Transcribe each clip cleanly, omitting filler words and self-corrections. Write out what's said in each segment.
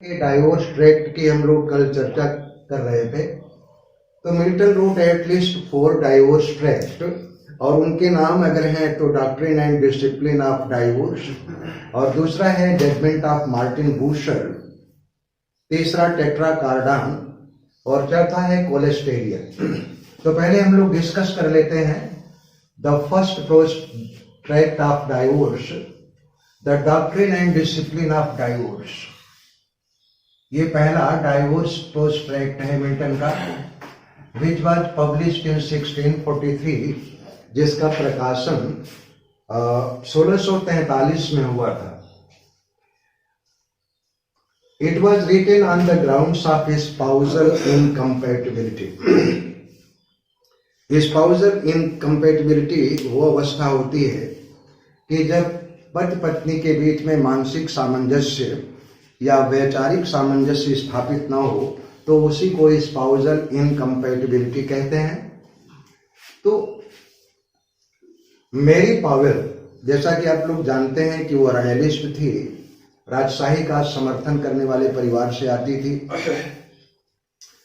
Divorce tract की हम लोग कल चर्चा कर रहे थे। तो Milton wrote at least 4 divorce tract और उनके नाम अगर हैं तो doctrine and discipline of divorce, और दूसरा है जजमेंट ऑफ मार्टिन बूशर, तीसरा टेट्रा कार्डान और चौथा है कोलेस्टेरिया। तो पहले हम लोग डिस्कस कर लेते हैं the first prose tract of divorce, the doctrine and discipline of divorce. ये पहला डाइवोर्स प्रोस्ट ट्रैक्ट है मिल्टन का, विच वॉज पब्लिश्ड इन 1643, जिसका प्रकाशन 1643 में हुआ था। It was written on the grounds of spousal incompatibility. Spousal incompatibility वो अवस्था होती है कि जब पति पत्नी के बीच में मानसिक सामंजस्य या वैचारिक सामंजस्य स्थापित न हो तो उसी को स्पाउजल इनकम्पैटिबिलिटी कहते हैं। तो मैरी पावेल, जैसा कि आप लोग जानते हैं कि वो रॉयलिस्ट थी, राजशाही का समर्थन करने वाले परिवार से आती थी,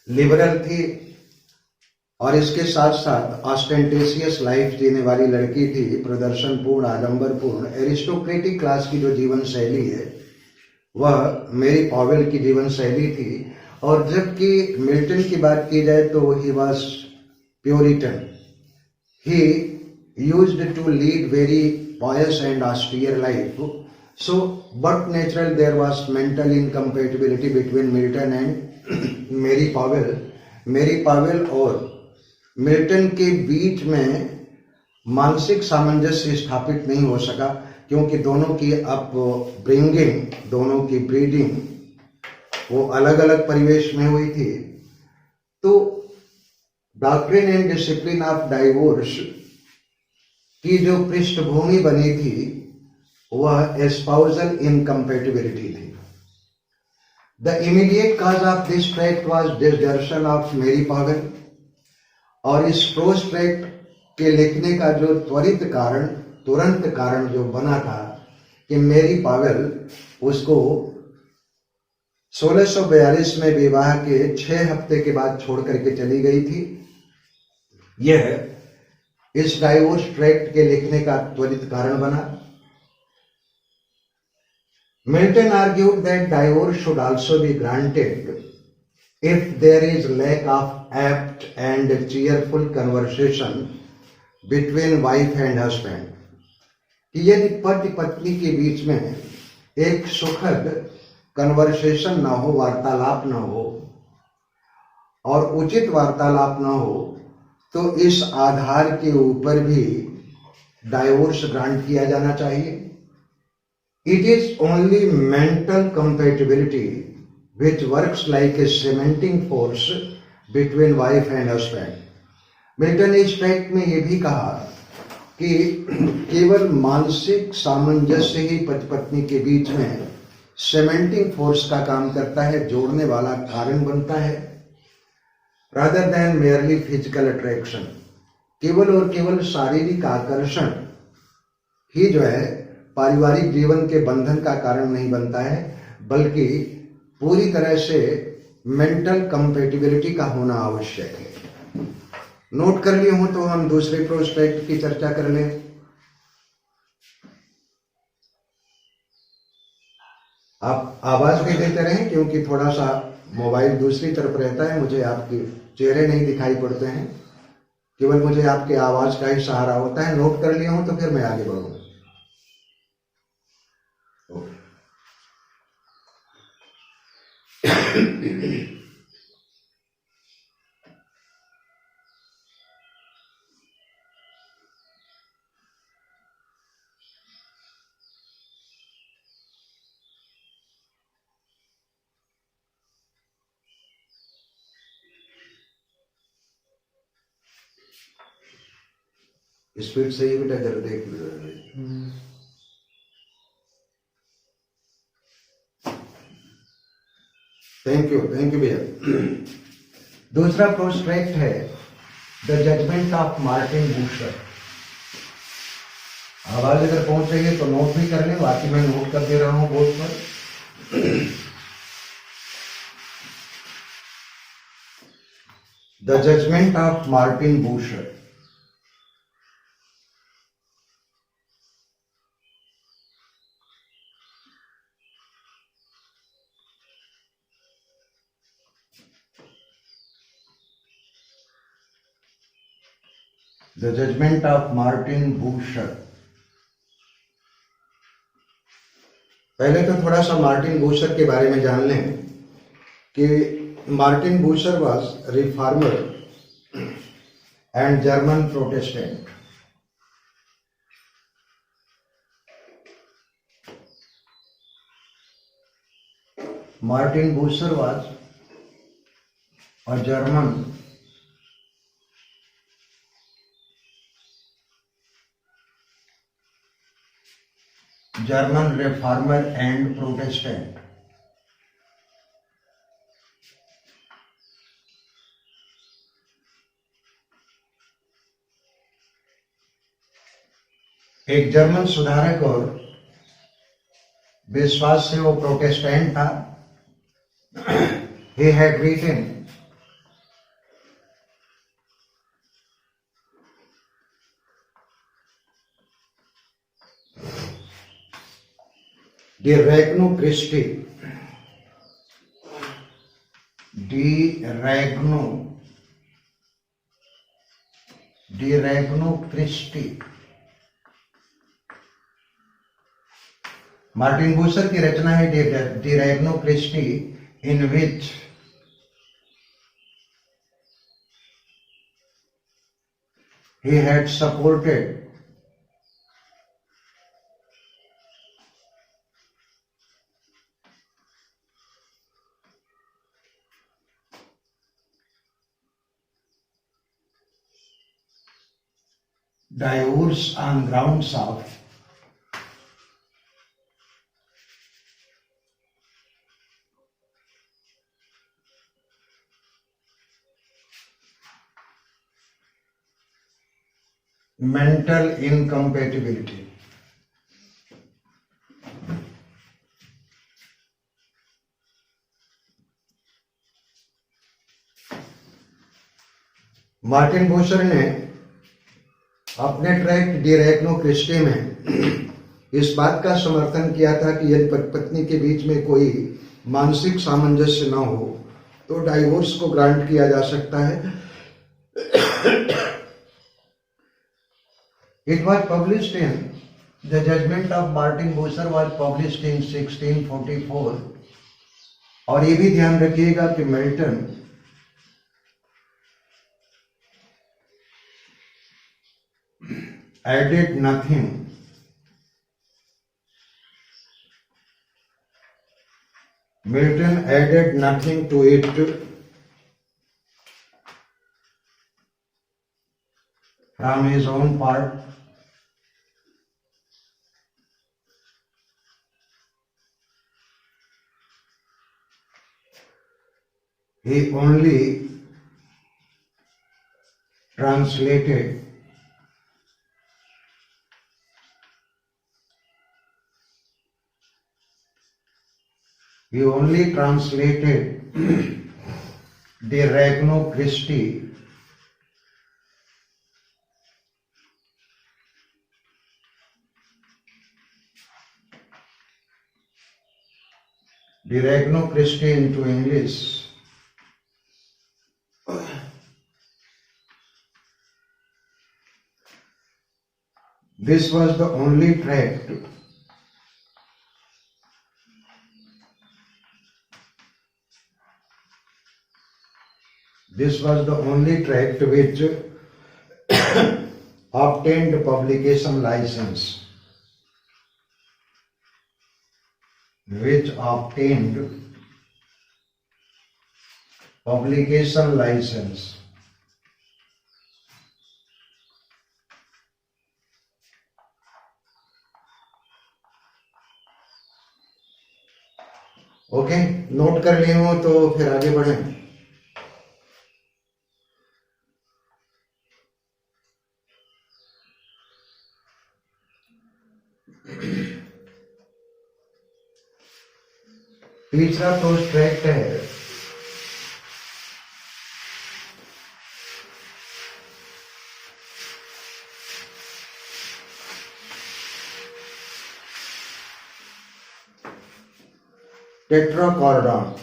लिबरल थी और इसके साथ साथ ऑस्टेंटेशियस लाइफ जीने वाली लड़की थी। प्रदर्शनपूर्ण, आडंबरपूर्ण, एरिस्टोक्रेटिक क्लास की जो जीवन शैली है वह मेरी पावेल की जीवन शैली थी। और जबकि मिल्टन की बात की जाए तो he was puritan, he used to lead very pious and austere life. So, but natural there was mental incompatibility between Milton and Mary Powell. Mary Powell और मिल्टन के बीच में मानसिक सामंजस्य स्थापित नहीं हो सका, क्योंकि दोनों की अपब्रिंगिंग, दोनों की ब्रीडिंग वो अलग अलग परिवेश में हुई थी। तो doctrine and discipline of divorce की जो पृष्ठभूमि बनी थी वह स्पाउजल इनकम्पैटिबिलिटी थी। The immediate cause of this tract was desertion of मेरी पावेल, और इस प्रोस्ट ट्रैक्ट के लिखने का जो तुरंत कारण जो बना था कि मेरी पावेल उसको 1642 में विवाह के 6 हफ्ते के बाद छोड़ करके चली गई थी। यह इस डाइवोर्स ट्रैक्ट के लिखने का त्वरित कारण बना। Milton argued that divorce should also be granted if there is lack of apt and cheerful conversation between wife and husband. कि यदि पति पत्नी के बीच में एक सुखद कन्वर्सेशन ना हो, वार्तालाप ना हो और उचित वार्तालाप ना हो, तो इस आधार के ऊपर भी डाइवोर्स ग्रांट किया जाना चाहिए। It is only mental compatibility which works like a cementing force between wife and husband. Milton ने इस ट्रैक्ट में यह भी कहा कि केवल मानसिक सामंजस्य ही पति पत्नी के बीच में सेमेंटिंग फोर्स का काम करता है, जोड़ने वाला कारण बनता है, rather than merely physical attraction. केवल और केवल शारीरिक आकर्षण ही जो है पारिवारिक जीवन के बंधन का कारण नहीं बनता है, बल्कि पूरी तरह से मेंटल कंपैटिबिलिटी का होना आवश्यक है। नोट कर लिए हो तो हम दूसरे प्रोस्ट ट्रैक्ट की चर्चा कर लें। आप आवाज भी देते रहें, क्योंकि थोड़ा सा मोबाइल दूसरी तरफ रहता है, मुझे आपके चेहरे नहीं दिखाई पड़ते हैं, केवल मुझे आपके आवाज का ही सहारा होता है। नोट कर लिए हो तो फिर मैं आगे बढ़ूंगा। स्पीड से ही बेटा जरा देख लो। थैंक यू भैया। दूसरा प्रोस्ट ट्रैक्ट है द जजमेंट ऑफ मार्टिन बूशर। आवाज अगर पहुंच रही है तो नोट भी कर लें, बाकी मैं नोट कर दे रहा हूं बोर्ड पर। The Judgment of Martin Bucer. The Judgment of Martin Bucer. पहले तो थोड़ा सा मार्टिन बूशर के बारे में जान लें कि Martin Bucer was reformer and German Protestant. Martin Bucer was a German reformer and Protestant. एक जर्मन सुधारक और विश्वास से वो प्रोटेस्टेंट था. He had written De Regno Christi, De Regno Christi. Martin Bucer की रचना है De Regno Christi, in which he had supported divorce on grounds of mental incompatibility. Martin Bucer ने अपने ट्रैक्ट डी रेग्नो क्रिस्टी में इस बात का समर्थन किया था कि यदि पत्नी के बीच में कोई मानसिक सामंजस्य न हो तो डाइवोर्स को ग्रांट किया जा सकता है. It was published in the Judgment of Martin Bucer was published in 1644. और ये भी ध्यान रखिएगा कि Milton added nothing to it from his own part. He only translated De Regno Christi into English. This was the only tract which obtained publication license. Okay, note कर लिए हो तो फिर आगे बढ़ें. तीसरा तो ट्रैक्ट है tetrachordon.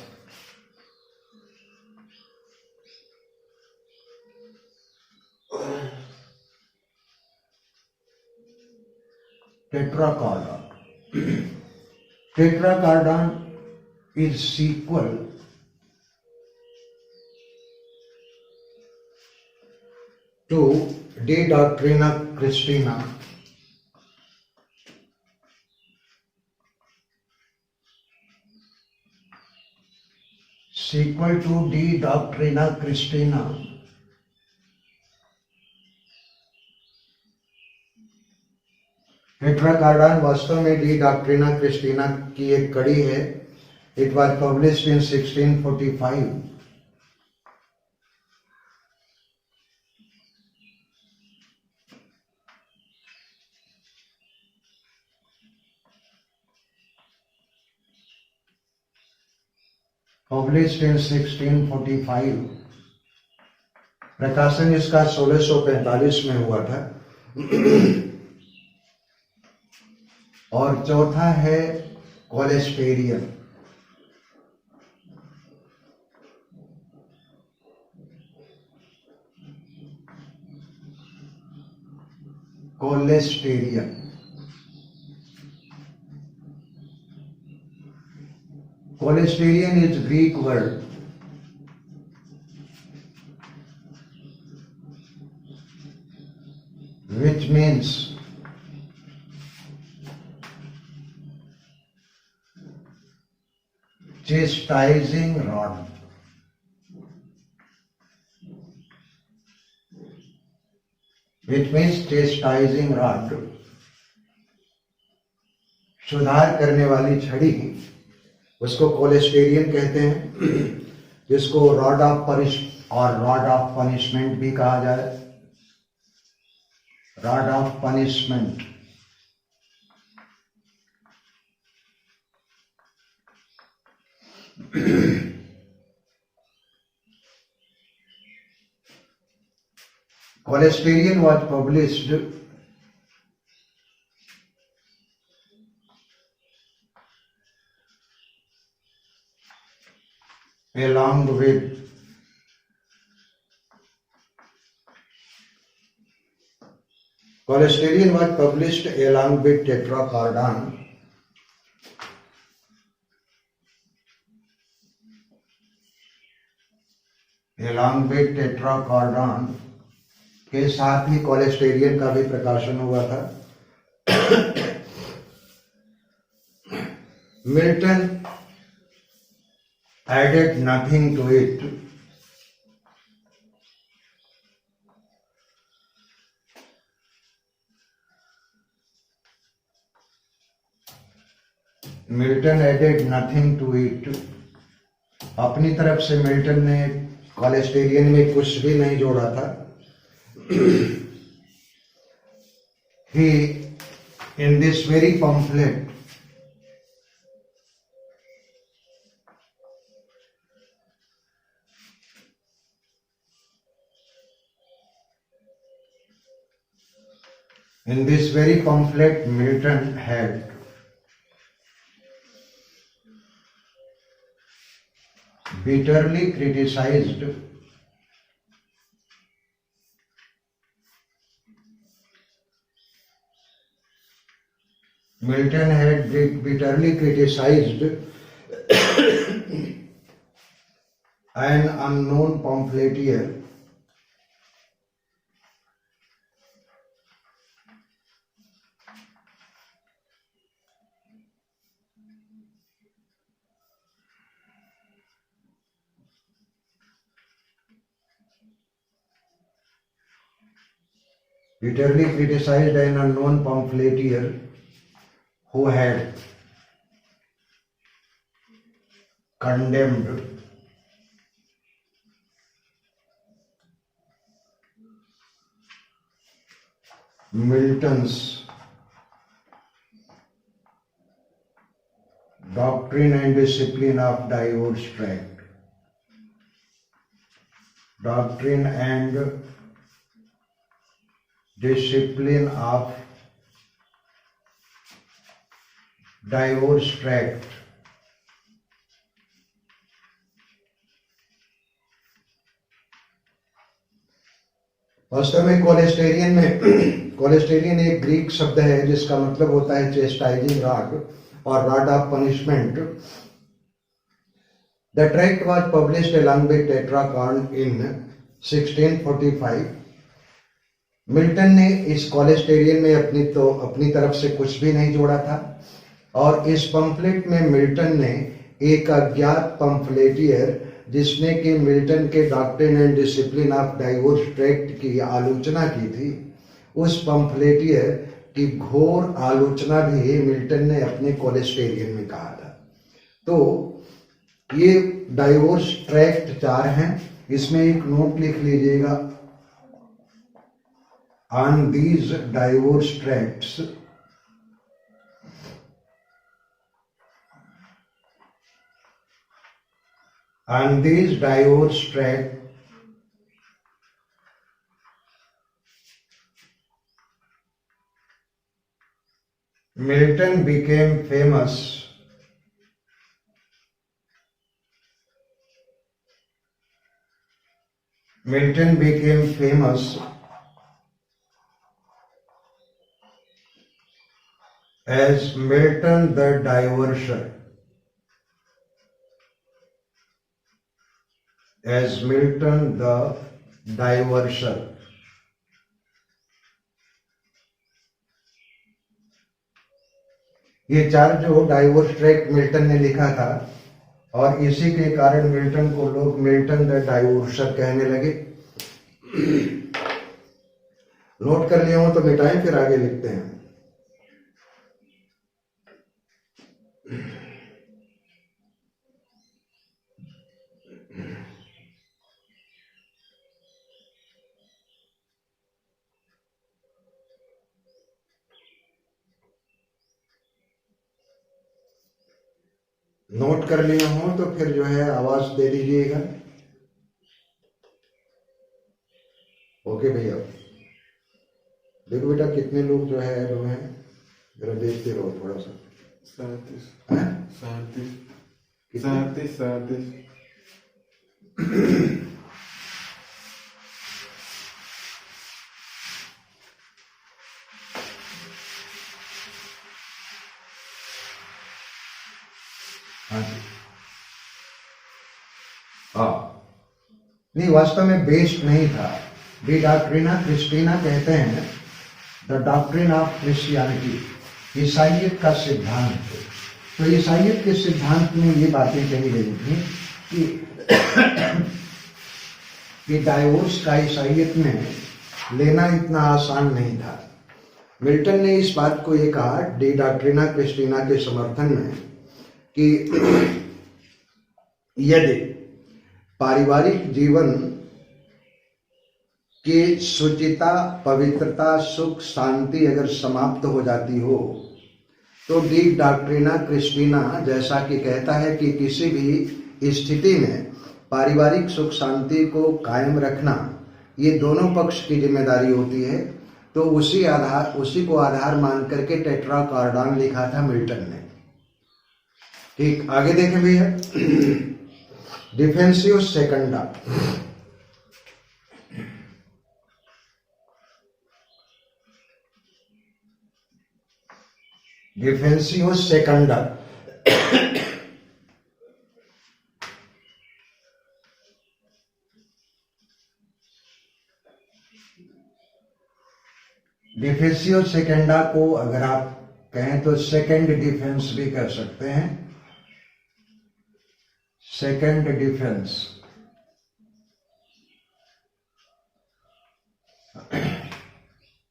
Tetrachordon. Tetrachordon is sequel to De Doctrina Christina, sequel to De Doctrina Christina. टेट्राकार्डन वास्तव में डी डॉक्ट्रिना क्रिस्टीना की एक कड़ी है. It was published in 1645. Published in 1645. प्रकाशन इसका 1645 में हुआ था. और चौथा है Colasterion. Colasterion Colasterion is Greek word which means chastising rod. Which means chastising rod. सुधार करने वाली छड़ी, उसको कोलेस्टेरियन कहते हैं, जिसको रॉड ऑफ पनिशमेंट भी कहा जाए. Rod of punishment. Colesterol was published along with tetrachordon. Along with tetrachordon के साथ ही कोलेस्टेरियन का भी प्रकाशन हुआ था. Milton added nothing to it. Milton added nothing to it. अपनी तरफ से मिल्टन ने कोलेस्टेरियन में कुछ भी नहीं जोड़ा था. He, in this very pamphlet, Milton had bitterly criticized an unknown pamphleteer who had condemned Milton's Doctrine and Discipline of Divorce Tract. Doctrine and Discipline of Divorce Tract वास्तव में कोलेस्टेरियन एक ग्रीक शब्द है जिसका मतलब होता है चेस्टाइजिंग रॉड और rod of punishment. The tract was published along with Tetrachordon in 1645। Milton ने इस कोलेस्टेरियन में अपनी तरफ से कुछ भी नहीं जोड़ा था, और इस पंफलेट में मिल्टन ने एक अज्ञात पंफलेटियर जिसने कि मिल्टन के doctrine and discipline of divorce tract की आलोचना की थी, उस पंफलेटियर की घोर आलोचना भी मिल्टन ने अपने कोलेस्टेरियन में कहा था। तो ये डाइवोर्स ट्रैक्ट 4 हैं। इसमें एक नोट लिख लीजिएगा, on these divorce tracts On these divorce tracts, Milton became famous as Milton the Divorcer. As Milton the Divorcer. ये 4 जो डाइवोर्स ट्रैक्ट मिल्टन ने लिखा था, और इसी के कारण मिल्टन को लोग मिल्टन द डाइवोर्सर कहने लगे। नोट कर लिया हो तो मिटाएं, फिर आगे लिखते हैं। नोट कर लिया हो तो फिर जो है आवाज दे दीजिएगा। ओके भैया, देखो बेटा कितने लोग जो है जरा देखते रहो थोड़ा सा। 37। नहीं, वास्तव में बेस्ड नहीं था। डी डॉक्ट्रिना क्रिस्टीना कहते हैं द डॉक्ट्रिन ऑफ क्रिश्चियनिटी, ईसाइयत का सिद्धांत। तो ईसाइयत के सिद्धांत में ये बातें कही गई थी कि डाइवोर्स का ईसाइयत में लेना इतना आसान नहीं था। मिल्टन ने इस बात को ये कहा डी डॉक्ट्रिना क्रिस्टीना के समर्थन में कि यदि पारिवारिक जीवन की शुचिता, पवित्रता, सुख, शांति अगर समाप्त हो जाती हो तो डी डॉक्ट्रिना क्रिस्टीना जैसा कि कहता है कि किसी भी स्थिति में पारिवारिक सुख शांति को कायम रखना ये दोनों पक्ष की जिम्मेदारी होती है। तो उसी को आधार मान करके टेट्राकार्डन लिखा था मिल्टन ने। ठीक, आगे देखें भैया। डिफेंसियो सेकंडा। डिफेंसियो सेकंडा डिफेंसियो सेकंडा को अगर आप कहें तो सेकंड डिफेंस भी कर सकते हैं। Second defence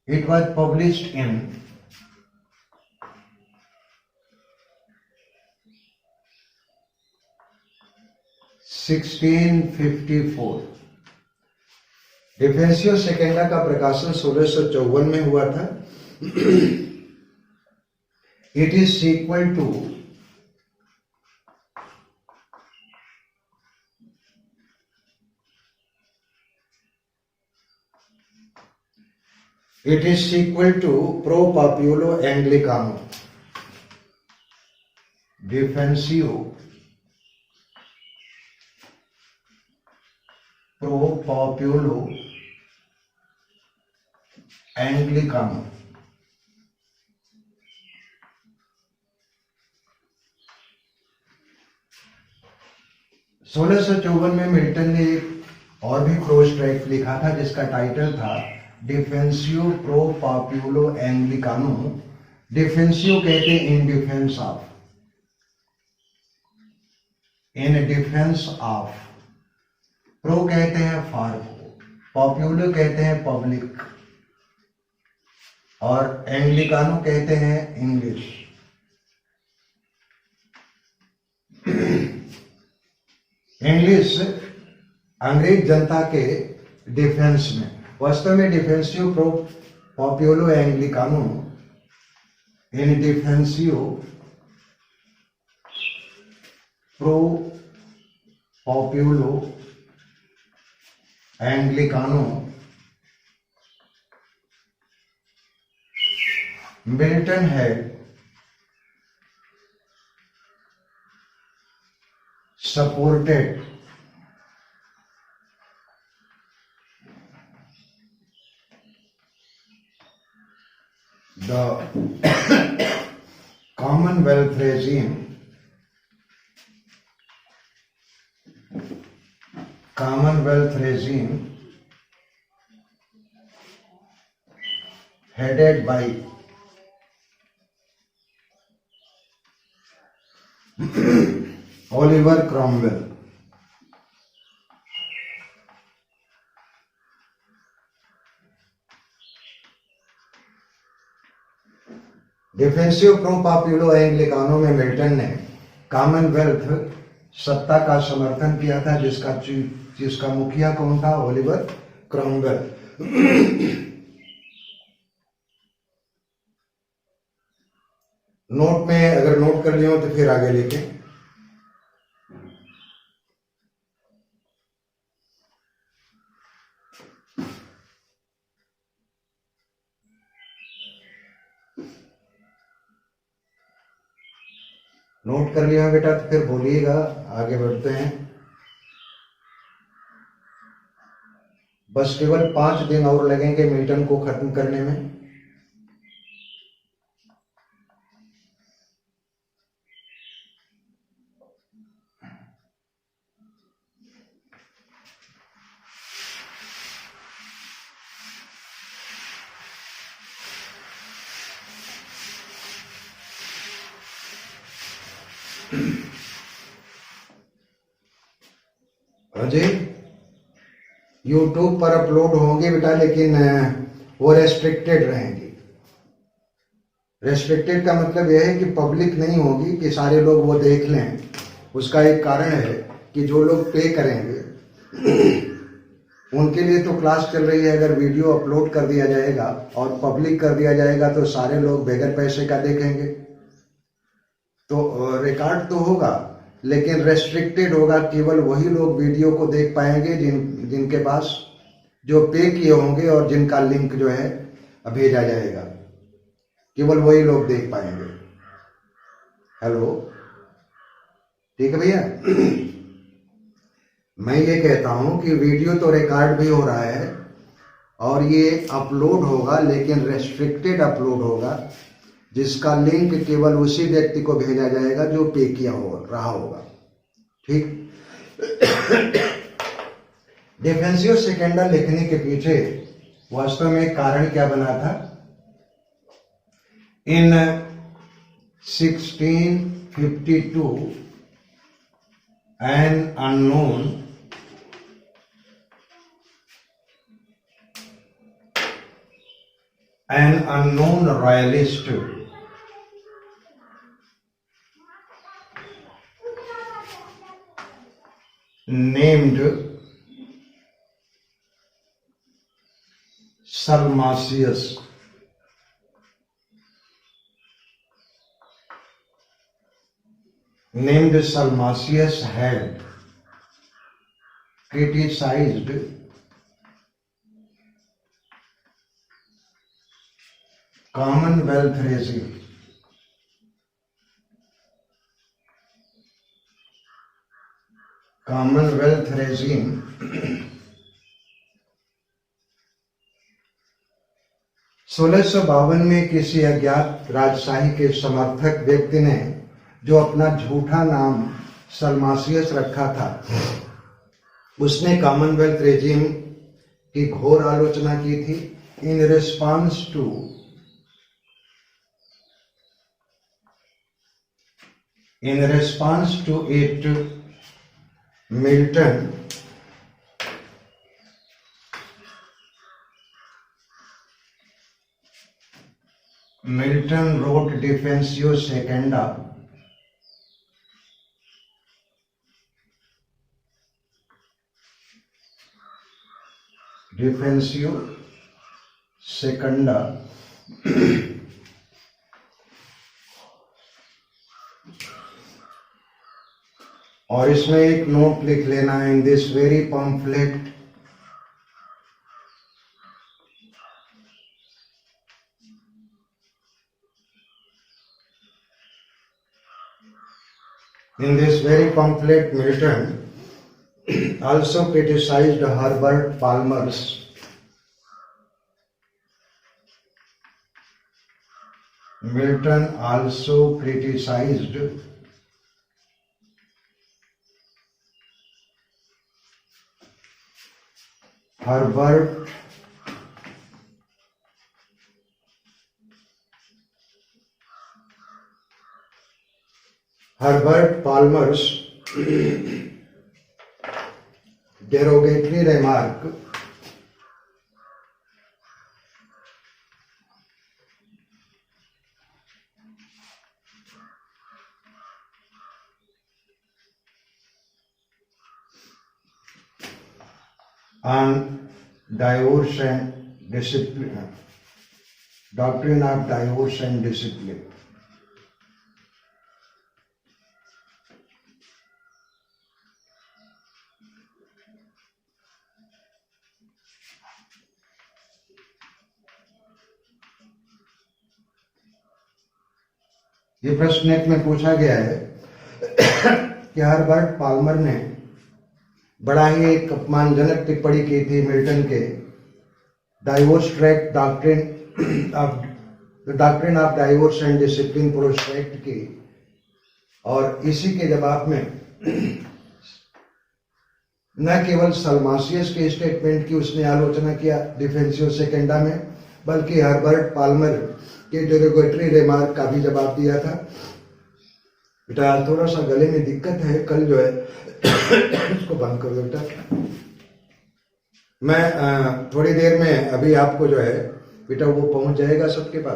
it was published in 1654। Defensio Secunda का प्रकाशन 1654 में हुआ था। It is sequel to Pro Populo Anglicano. Defensio Pro Populo Anglicano. 1654 में मिल्टन ने एक और भी प्रोज ट्रैक्ट लिखा था जिसका टाइटल था डिफेंसियो प्रो पॉपुलो एंग्लिकानो। डिफेंसियो कहते हैं in defence of, in defence of, pro कहते हैं फॉर, पॉपुलो कहते हैं पब्लिक, और एंग्लिकानो कहते हैं इंग्लिश। इंग्लिश अंग्रेज जनता के डिफेंस में। वास्तव में Defensio Pro Populo Anglicano, in Defensio Pro Populo Anglicano Milton had supported the Commonwealth regime, headed by Oliver Cromwell। Defensio Pro Populo Anglicano में मिल्टन ने कॉमनवेल्थ सत्ता का समर्थन किया था जिसका मुखिया कौन था? Oliver Cromwell. नोट में अगर नोट कर लिया हो तो फिर आगे लिखें। नोट कर लिया बेटा तो फिर बोलिएगा, आगे बढ़ते हैं। बस केवल 5 दिन और लगेंगे मिल्टन को खत्म करने में। अजय YouTube पर अपलोड होंगे बेटा, लेकिन वो रेस्ट्रिक्टेड रहेंगी। रेस्ट्रिक्टेड का मतलब यह है कि पब्लिक नहीं होगी कि सारे लोग वो देख लें। उसका एक कारण है कि जो लोग पे करेंगे उनके लिए तो क्लास चल रही है। अगर वीडियो अपलोड कर दिया जाएगा और पब्लिक कर दिया जाएगा तो सारे लोग बगैर पैसे का देखेंगे। तो रिकॉर्ड तो होगा लेकिन रेस्ट्रिक्टेड होगा। केवल वही लोग वीडियो को देख पाएंगे जिनके पास जो पे किए होंगे और जिनका लिंक जो है भेजा जाएगा, केवल वही लोग देख पाएंगे। हेलो, ठीक है भैया। मैं ये कहता हूं कि वीडियो तो रिकॉर्ड भी हो रहा है और ये अपलोड होगा, लेकिन रेस्ट्रिक्टेड अपलोड होगा, जिसका लिंक केवल उसी व्यक्ति को भेजा जाएगा जो पे किया रहा होगा। ठीक। डिफेंसिव सेकेंडा लिखने के पीछे वास्तव में कारण क्या बना था? इन 1652 an unknown royalist named Salmasius had criticized Commonwealth regime 1652 में किसी अज्ञात राजशाही के समर्थक व्यक्ति ने जो अपना झूठा नाम सलमासियस रखा था, उसने कॉमनवेल्थ रेजिम की घोर आलोचना की थी। In response to it Milton wrote Defensio Secunda, और इसमें एक नोट लिख लेना, in this very pamphlet Milton also criticized Herbert Palmer's Herbert Palmer's derogatory remark on divorce and discipline, doctrine of divorce and discipline. ये प्रश्न net में पूछा गया है कि हर्बर्ट पाल्मर ने बड़ा ही एक अपमानजनक टिप्पणी की थी मिल्टन के divorce tract doctrine of divorce and discipline prospect की, और इसी के जवाब में न केवल सलमासियस के स्टेटमेंट की उसने आलोचना किया डिफेंसियो सेकेंडा में, बल्कि हर्बर्ट पाल्मर के डेरोगेटरी रिमार्क का भी जवाब दिया था। बेटा थोड़ा सा गले में दिक्कत है, कल जो है उसको बंद कर दो बेटा। मैं थोड़ी देर में अभी आपको जो है बेटा वो पहुंच जाएगा सबके पास।